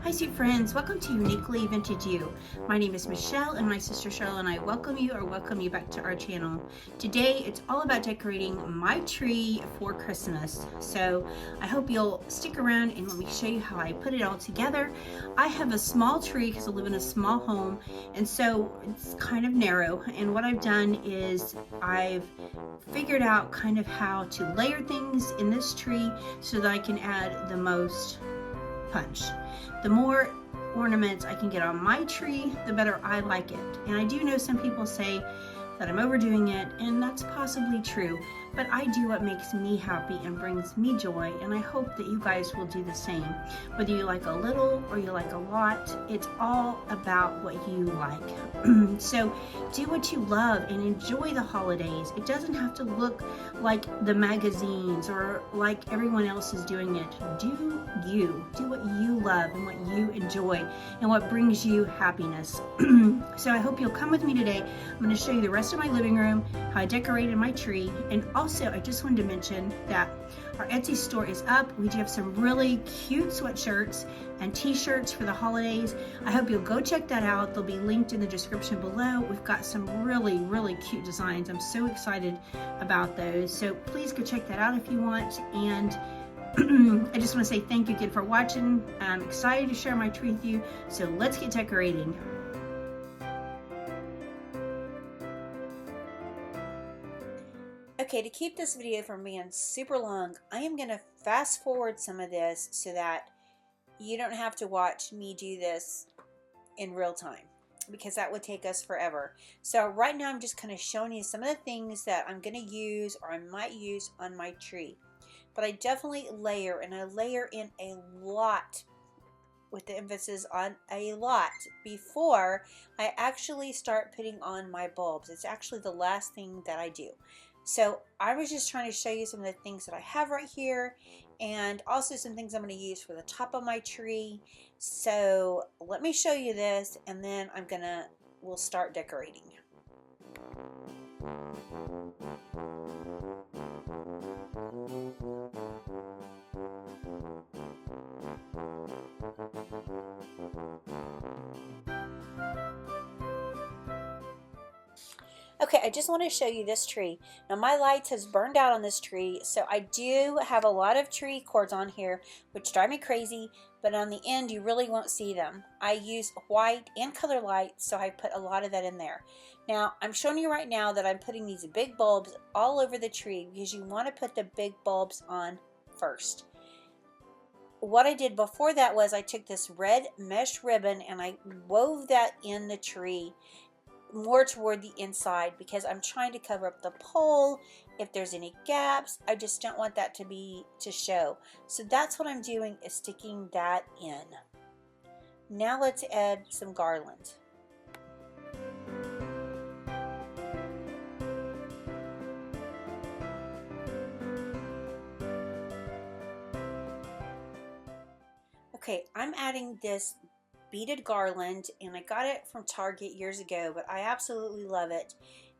Hi sweet friends, welcome to Uniquely Vintage You. My name is Michelle and my sister Cheryl and I welcome you back to our channel. Today it's all about decorating my tree for Christmas. So I hope you'll stick around and let me show you how I put it all together. I have a small tree because I live in a small home and so it's kind of narrow, and what I've done is I've figured out kind of how to layer things in this tree so that I can add the most punch. The more ornaments I can get on my tree, the better I like it. And I do know some people say that I'm overdoing it, and that's possibly true, but I do what makes me happy and brings me joy, and I hope that you guys will do the same. Whether you like a little or you like a lot, it's all about what you like. So do what you love and enjoy the holidays. It doesn't have to look like the magazines or like everyone else is doing it. Do you. Do what you love and what you enjoy and what brings you happiness. So I hope you'll come with me today. I'm going to show you the rest of my living room, how I decorated my tree, and also I just wanted to mention that our Etsy store is up. We do have some really cute sweatshirts and t-shirts for the holidays. I hope you'll go check that out. They'll be linked in the description below. We've got some really cute designs. I'm so excited about those. So please go check that out if you want. And I just want to say thank you again for watching. I'm excited to share my tree with you. So let's get decorating. Okay, to keep this video from being super long, I am going to fast forward some of this so that you don't have to watch me do this in real time, because that would take us forever. So right now I'm just kind of showing you some of the things that I'm going to use or I might use on my tree. But I definitely layer, and I layer in a lot, with the emphasis on a lot, before I actually start putting on my bulbs. It's actually the last thing that I do. So I was just trying to show you some of the things that I have right here, and also some things I'm going to use for the top of my tree. So let me show you this, and then we'll start decorating. Okay, I just want to show you this tree. Now my lights has burned out on this tree, so I do have a lot of tree cords on here, which drive me crazy, but on the end you really won't see them. I use white and color lights, so I put a lot of that in there. Now I'm showing you right now that I'm putting these big bulbs all over the tree, because you want to put the big bulbs on first. What I did before that was I took this red mesh ribbon and I wove that in the tree more toward the inside, because I'm trying to cover up the pole. If there's any gaps, I just don't want that to show. So that's what I'm doing, is sticking that in. Now let's add some garland. Okay, I'm adding this beaded garland, and I got it from Target years ago, but I absolutely love it.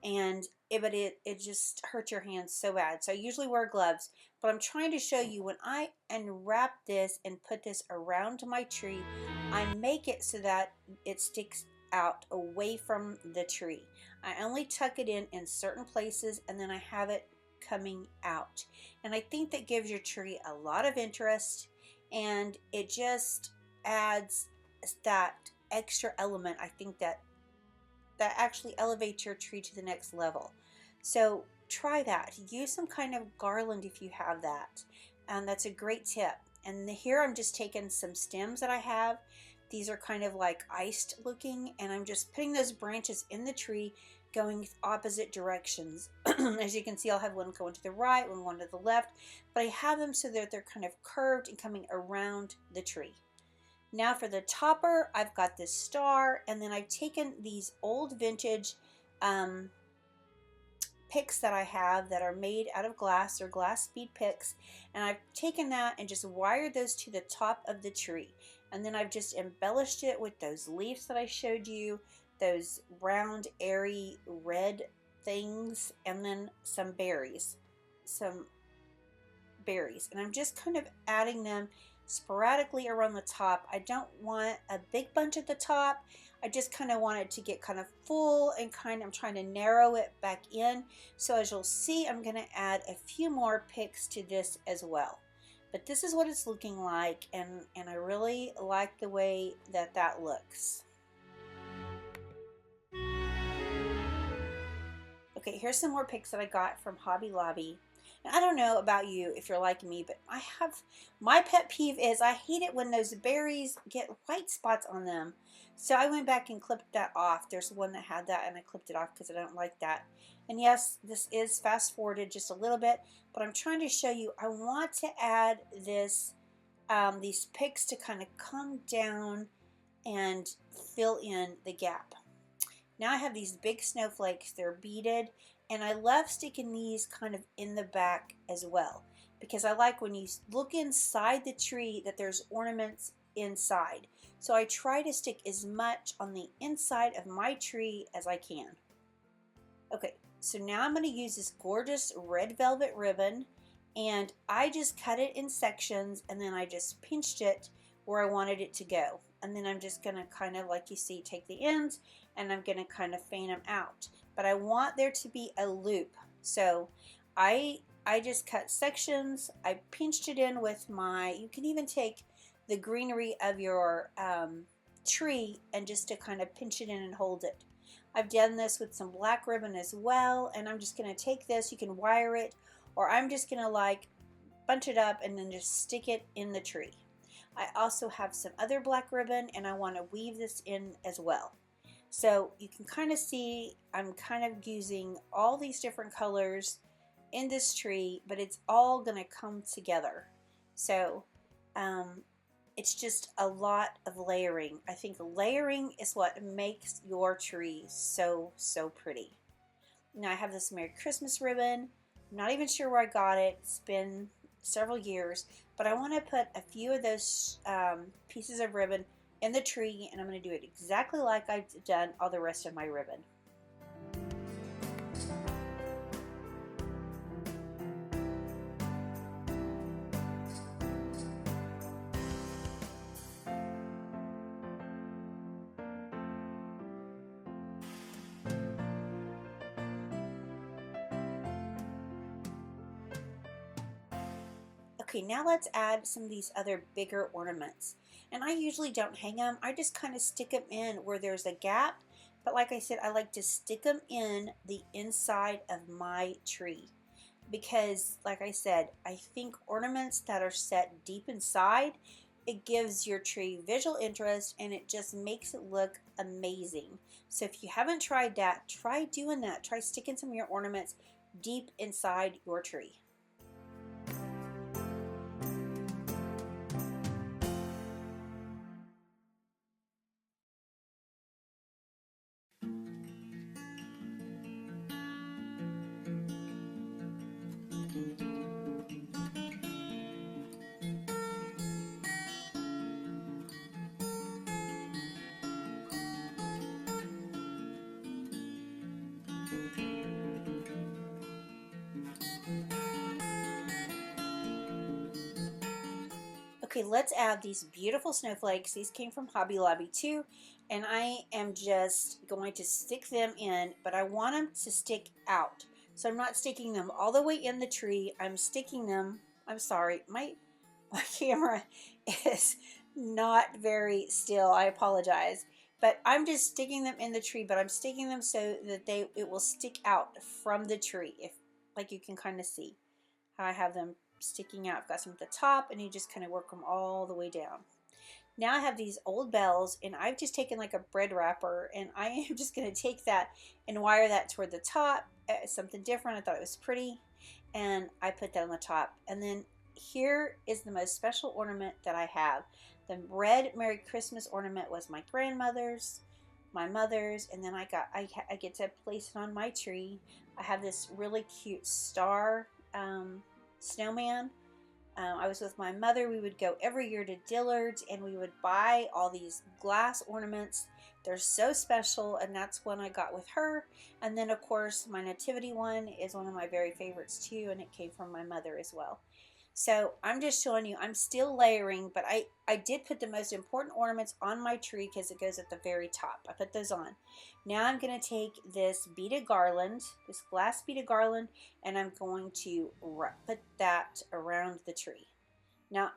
And it just hurts your hands so bad, so I usually wear gloves. But I'm trying to show you, when I unwrap this and put this around my tree, I make it so that it sticks out away from the tree. I only tuck it in certain places, and then I have it coming out, and I think that gives your tree a lot of interest, and it just adds that extra element. I think that actually elevates your tree to the next level. So try that. Use some kind of garland if you have that, and that's a great tip. And here I'm just taking some stems that I have. These are kind of like iced looking, and I'm just putting those branches in the tree, going opposite directions. As you can see, I'll have one going to the right, one to the left, but I have them so that they're kind of curved and coming around the tree. Now for the topper, I've got this star, and then I've taken these old vintage picks that I have that are made out of glass, or glass bead picks, and I've taken that and just wired those to the top of the tree. And then I've just embellished it with those leaves that I showed you, those round, airy, red things, and then some berries. And I'm just kind of adding them sporadically around the top. I don't want a big bunch at the top. I just kind of want it to get kind of full, and I'm trying to narrow it back in. So as you'll see, I'm going to add a few more picks to this as well. But this is what it's looking like, and I really like the way that that looks. Okay, here's some more picks that I got from Hobby Lobby. And I don't know about you if you're like me, but my pet peeve is I hate it when those berries get white spots on them. So I went back and clipped that off. There's one that had that, and I clipped it off because I don't like that. And yes, this is fast forwarded just a little bit, but I'm trying to show you I want to add this these picks to kind of come down and fill in the gap. Now I have these big snowflakes, they're beaded, and I love sticking these kind of in the back as well, because I like when you look inside the tree that there's ornaments inside. So I try to stick as much on the inside of my tree as I can. Okay, so now I'm going to use this gorgeous red velvet ribbon, and I just cut it in sections, and then I just pinched it where I wanted it to go. And then I'm just going to kind of, like you see, take the ends, and I'm going to kind of fan them out. But I want there to be a loop. So I just cut sections. I pinched it in with you can even take the greenery of your tree and just to kind of pinch it in and hold it. I've done this with some black ribbon as well, and I'm just going to take this, you can wire it, or I'm just going to like bunch it up and then just stick it in the tree. I also have some other black ribbon, and I want to weave this in as well. So you can kind of see I'm kind of using all these different colors in this tree, but it's all going to come together. So it's just a lot of layering. I think layering is what makes your tree so pretty. Now I have this Merry Christmas ribbon. I'm not even sure where I got it. It's been several years, but I want to put a few of those pieces of ribbon in the tree, and I'm going to do it exactly like I've done all the rest of my ribbon. Okay, now let's add some of these other bigger ornaments. And I usually don't hang them, I just kind of stick them in where there's a gap. But like I said, I like to stick them in the inside of my tree. Because, like I said, I think ornaments that are set deep inside, it gives your tree visual interest, and it just makes it look amazing. So if you haven't tried that, try doing that. Try sticking some of your ornaments deep inside your tree. Okay, let's add these beautiful snowflakes. These came from Hobby Lobby too, and I am just going to stick them in, but I want them to stick out. So I'm not sticking them all the way in the tree. I'm sticking them, I'm sorry, my camera is not very still. I apologize. But I'm just sticking them in the tree, but I'm sticking them so that it will stick out from the tree, if like you can kind of see how I have them sticking out. I've got some at the top, and you just kind of work them all the way down. Now I have these old bells, and I've just taken like a bread wrapper, and I am just going to take that and wire that toward the top. Something different. I thought it was pretty, and I put that on the top. And then here is the most special ornament that I have. The red Merry Christmas ornament was my grandmother's, my mother's, and then I get to place it on my tree. I have this really cute star snowman. I was with my mother. We would go every year to Dillard's, and we would buy all these glass ornaments. They're so special, and that's one I got with her. And then, of course, my nativity one is one of my very favorites too, and it came from my mother as well. So I'm just showing you, I'm still layering, but I did put the most important ornaments on my tree because it goes at the very top. I put those on. Now I'm going to take this beaded garland, this glass beaded garland, and I'm going to put that around the tree. Now,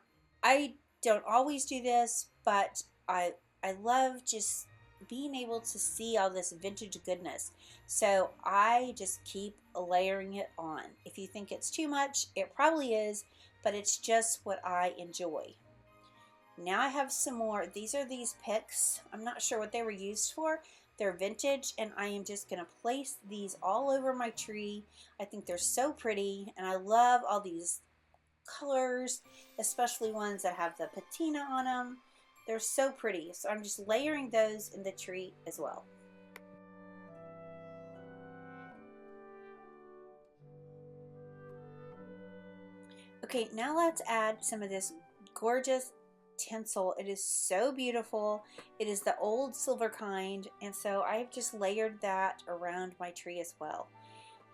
I don't always do this, but I love just being able to see all this vintage goodness. So I just keep layering it on. If you think it's too much, it probably is, but it's just what I enjoy. Now I have some more. These are these picks. I'm not sure what they were used for. They're vintage, and I am just going to place these all over my tree. I think they're so pretty, and I love all these colors, especially ones that have the patina on them. They're so pretty. So I'm just layering those in the tree as well. Okay, now let's add some of this gorgeous tinsel. It is so beautiful. It is the old silver kind, and so I've just layered that around my tree as well.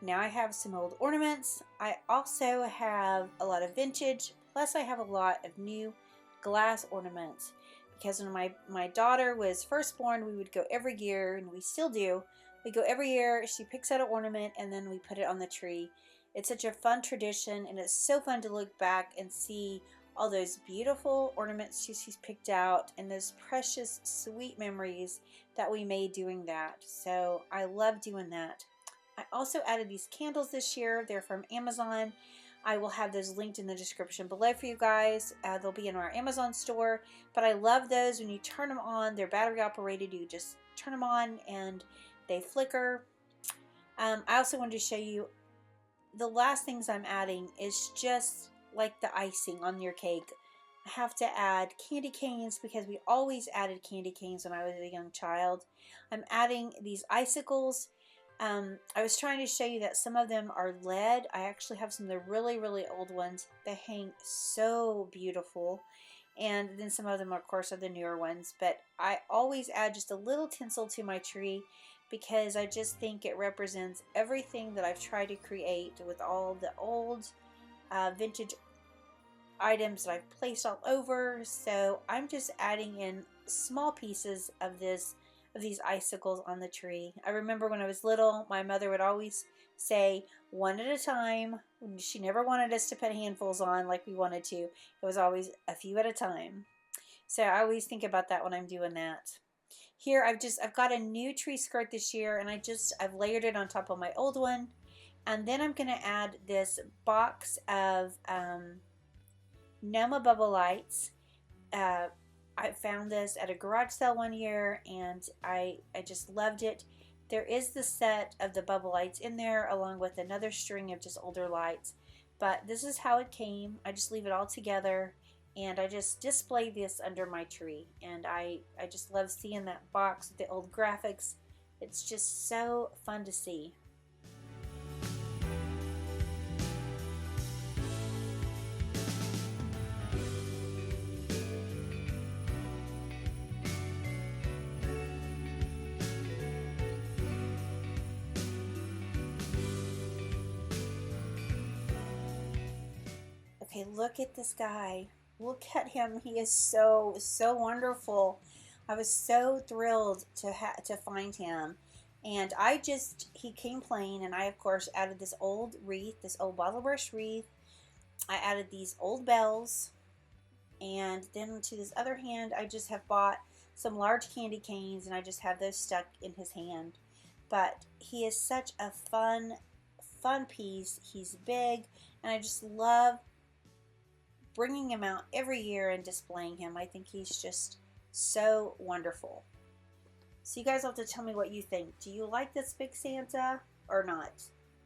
Now I have some old ornaments. I also have a lot of vintage, plus I have a lot of new glass ornaments. Because when my daughter was first born, we would go every year, and we still do. We go every year, she picks out an ornament, and then we put it on the tree. It's such a fun tradition, and it's so fun to look back and see all those beautiful ornaments she's picked out, and those precious, sweet memories that we made doing that. So I love doing that. I also added these candles this year. They're from Amazon. I will have those linked in the description below for you guys. They'll be in our Amazon store. But I love those. When you turn them on, they're battery operated. You just turn them on and they flicker. I also wanted to show you the last things I'm adding is just like the icing on your cake. I have to add candy canes because we always added candy canes when I was a young child. I'm adding these icicles. I was trying to show you that some of them are lead. I actually have some of the really, really old ones. They hang so beautiful. And then some of them, of course, are the newer ones. But I always add just a little tinsel to my tree because I just think it represents everything that I've tried to create with all the old vintage items that I've placed all over. So I'm just adding in small pieces of these icicles on the tree. I remember when I was little, my mother would always say one at a time. She never wanted us to put handfuls on like we wanted to. It was always a few at a time. So I always think about that when I'm doing that. Here I've got a new tree skirt this year, and I've layered it on top of my old one. And then I'm going to add this box of Noma bubble lights. I found this at a garage sale one year, and I just loved it. There is the set of the bubble lights in there along with another string of just older lights, but this is how it came. I just leave it all together, and I just display this under my tree, and I just love seeing that box with the old graphics. It's just so fun to see. Okay, look at this guy. Look at him. He is so wonderful. I was so thrilled to find him. And he came plain, and I, of course, added this old wreath, this old bottle brush wreath. I added these old bells. And then to this other hand, I just have bought some large candy canes, and I just have those stuck in his hand. But he is such a fun piece. He's big, and I just love bringing him out every year and displaying him. I think he's just so wonderful. So you guys have to tell me what you think. Do you like this big Santa or not?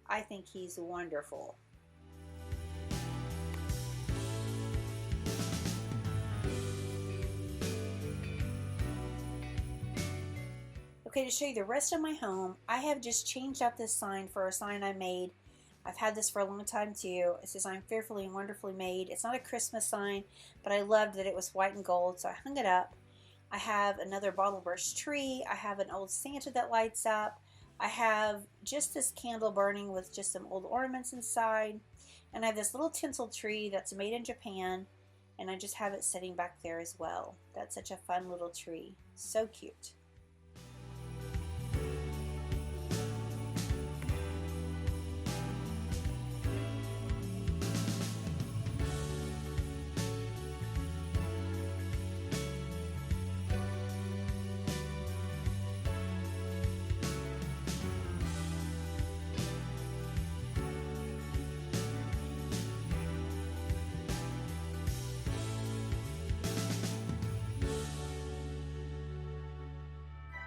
I think he's wonderful. Okay, to show you the rest of my home, I have just changed out this sign for a sign I made. I've had this for a long time too. It says, "I'm fearfully and wonderfully made." It's not a Christmas sign, but I loved that it was white and gold, so I hung it up. I have another bottle brush tree. I have an old Santa that lights up. I have just this candle burning with just some old ornaments inside. And I have this little tinsel tree that's made in Japan, and I just have it sitting back there as well. That's such a fun little tree. So cute.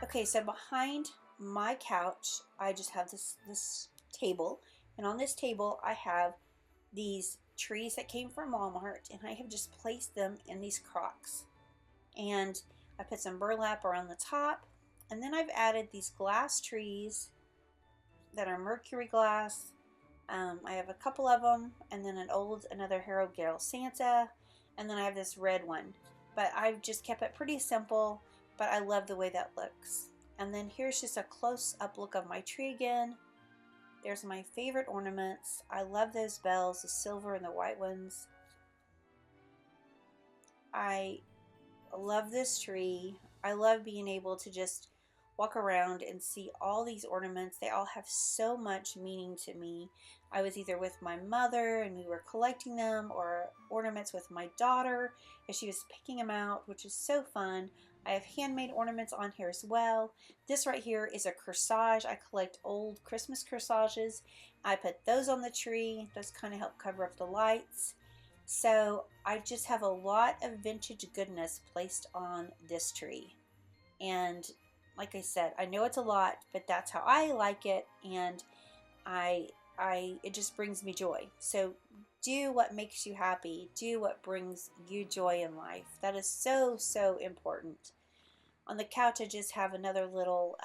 Okay, so behind my couch, I just have this table, and on this table I have these trees that came from Walmart, and I have just placed them in these crocks. And I put some burlap around the top, and then I've added these glass trees that are mercury glass. I have a couple of them, and then another Harold Gale Santa, and then I have this red one. But I've just kept it pretty simple, but I love the way that looks. And then here's just a close-up look of my tree again. There's my favorite ornaments. I love those bells, the silver and the white ones. I love this tree. I love being able to just walk around and see all these ornaments. They all have so much meaning to me. I was either with my mother and we were collecting them, or ornaments with my daughter as she was picking them out, which is so fun. I have handmade ornaments on here as well. This right here is a corsage. I collect old Christmas corsages. I put those on the tree. Those kind of help cover up the lights. So I just have a lot of vintage goodness placed on this tree. And like I said, I know it's a lot, but that's how I like it, and it just brings me joy. So do what makes you happy. Do what brings you joy in life. That is so, so important. On the couch, I just have another little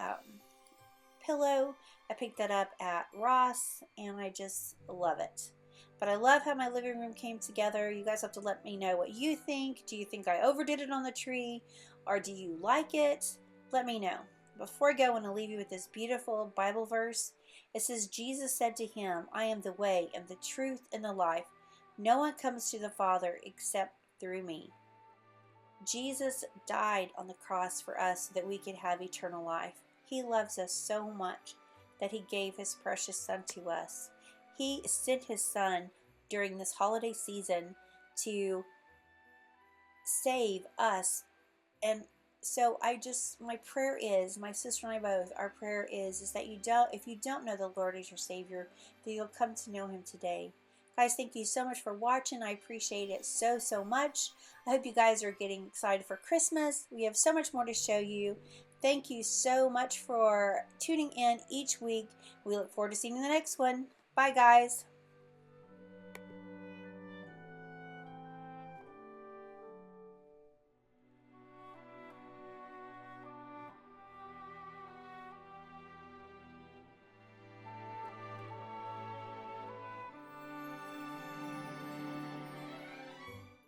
pillow. I picked that up at Ross, and I just love it. But I love how my living room came together. You guys have to let me know what you think. Do you think I overdid it on the tree, or do you like it? Let me know. Before I go, I want to leave you with this beautiful Bible verse. It says, Jesus said to him, I am the way and the truth and the life. No one comes to the Father except through me. Jesus died on the cross for us so that we could have eternal life. He loves us so much that he gave his precious son to us. He sent his son during this holiday season to save us. And so my prayer is, my sister and I both, our prayer is that if you don't know the Lord as your Savior, that you'll come to know him today. Guys, thank you so much for watching. I appreciate it so, so much. I hope you guys are getting excited for Christmas. We have so much more to show you. Thank you so much for tuning in each week. We look forward to seeing you in the next one. Bye, guys.